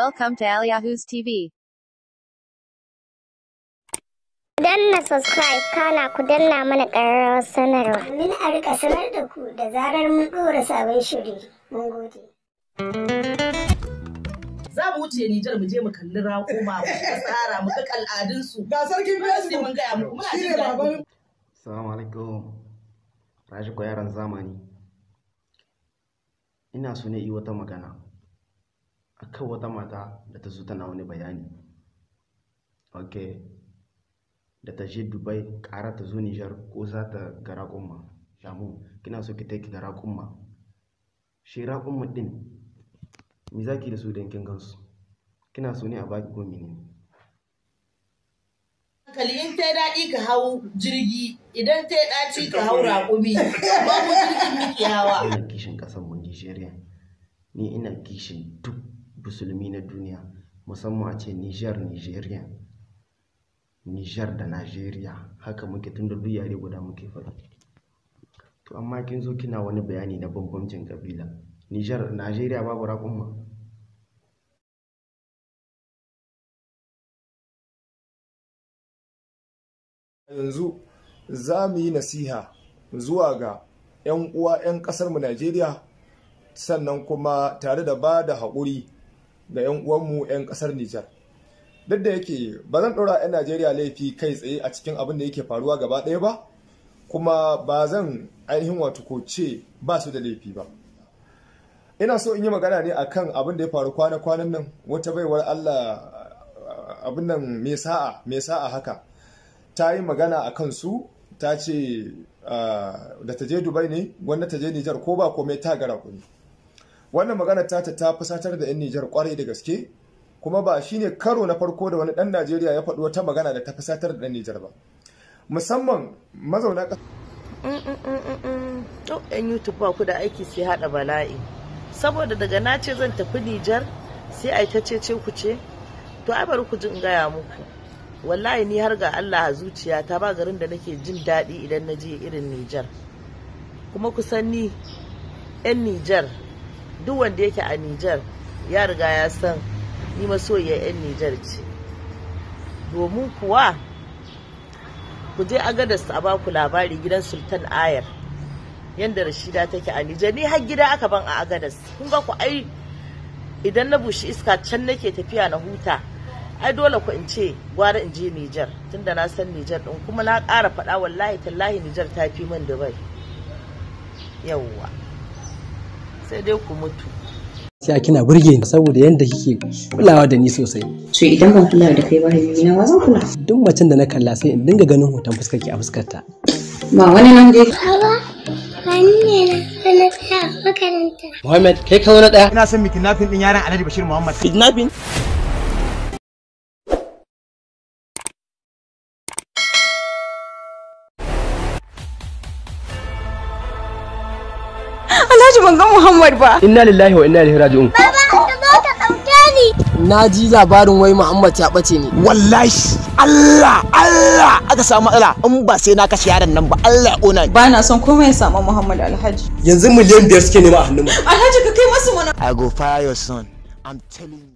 Welcome to Alyahoos TV. Danna subscribe kana ku danna mana ƙararrawar sanarwa. Domin a rika sanar da ku da zarar mun ɗora sabon shiri. Mun gode. Za mu wuce Nijar mu je mu kalli raƙuma, mu shiga tsara, mu ga al'adunsu. Ga sarkin Facebook mun gaya muku muna jin daɗi. Assalamu alaikum. Rashi ko yaran zamani. Ina so ne yi wata magana akan wata mata da ta zo tana wani bayani. Okay. Da ta je Dubai ƙara ta zo Nijar ko za ta ga raƙumma. Shamu, kina so ki take ga raƙumma. Shi raƙumma ɗin, me za ki da su don kin gansu? Kina so ne a baki ko menene? Hankali in ta daɗi ka hau jirgi, idan ta ɗaci ka hau raƙumi. Babu jirgin miki hawa. Ina kishin ƙasar mu Nijeriya. Ni ina kishin duk musulmi na duniya, musamman a ce Nijeriya. Nijar da Najeriya haka muke tun da duk yare guda muke faɗi. To amma kin zo kina wani bayani na bambancin kabila. Najeriya babu raƙumma. Yanzu za mu yi nasiha zuwa ga 'yan uwa 'yan ƙasarmu Najeriya, sannan kuma tare da ba da haƙuri ga 'yan uwanmu 'yan ƙasar Nijar. Duk da yake ba zan ɗora 'yan Najeriya laifi kai tsaye a cikin abin da yake faruwa gaba ɗaya ba, kuma ba zan ainihin wato ko ce ba su da laifi ba. Ina so in yi magana ne akan abin da ya faru kwana-kwanan nan, wata baiwar Allah abin nan mai sa'a haka ta yi magana a kansu, ta ce da ta je Dubai ne wanda ta je Nijar ko ba komai ta gara kuni. Wannan magana ta fusatar da 'yan Nijar kwarai da gaske, kuma ba shine karo na farko da wani ɗan Najeriya ya faɗi wata magana da ta fusatar da ɗan Nijar ba, musamman mazauna ƙasa. Yan YouTube ba ku da aiki sai haɗa bala'i, saboda daga na ce zan tafi Nijar sai a ta ce ku ce, to ai bari ku ji in gaya muku, wallahi ni har ga Allah a zuciyata ba garin da nake jin daɗi idan na je irin Nijar. Kuma kusan ni 'yan Nijar, duk wanda yake a Nijar ya riga ya san ni masoyiyar 'yan Nijar ce. Domin kuwa ku je Agadas a baku labari gidan Sultan Ayar yanda Rashida take a Nijar. Ni har gida aka ban a Agadas. Kun ga ku ai idan na bushi iska can nake tafiya na huta. Ai dole ku in ce gwara in je Nijar tunda na san Nijar din, kuma na ƙara faɗa wallahi tallahi Nijar ta fi min Dubai. Yawwa. Sai dai ku mutu. Sai kina burge ni saboda yanda kike kulawa da ni sosai. So idan ban kula da kai ba na wa zan kula? Duk macen da na kalla sai in dinga ganin hoton fuskar ki a fuskarta. Ba wani nan dai. Baba, wani ne na tsaya makaranta. Muhammad, kai kawo na ɗaya. Ina son mi kidnapping din yaran Alhaji Bashir Muhammad. Kidnapping? Alhaji ban ga Muhammad ba. Inna lillahi wa inna ilaihi raji'un. Baba, ka zo ka ɗauke ni. Na ji labarin wai Muhammad ya ɓace ni. Wallahi Allah aka samu matsala in ba sai na kashe yaron nan ba, Allah ya ƙona. Ba na son komai ya samu Muhammad Alhaji. Yanzu miliyan 5 suke nema a hannun mu. Alhaji ka kai masu mana. I go fire your son. I'm telling you.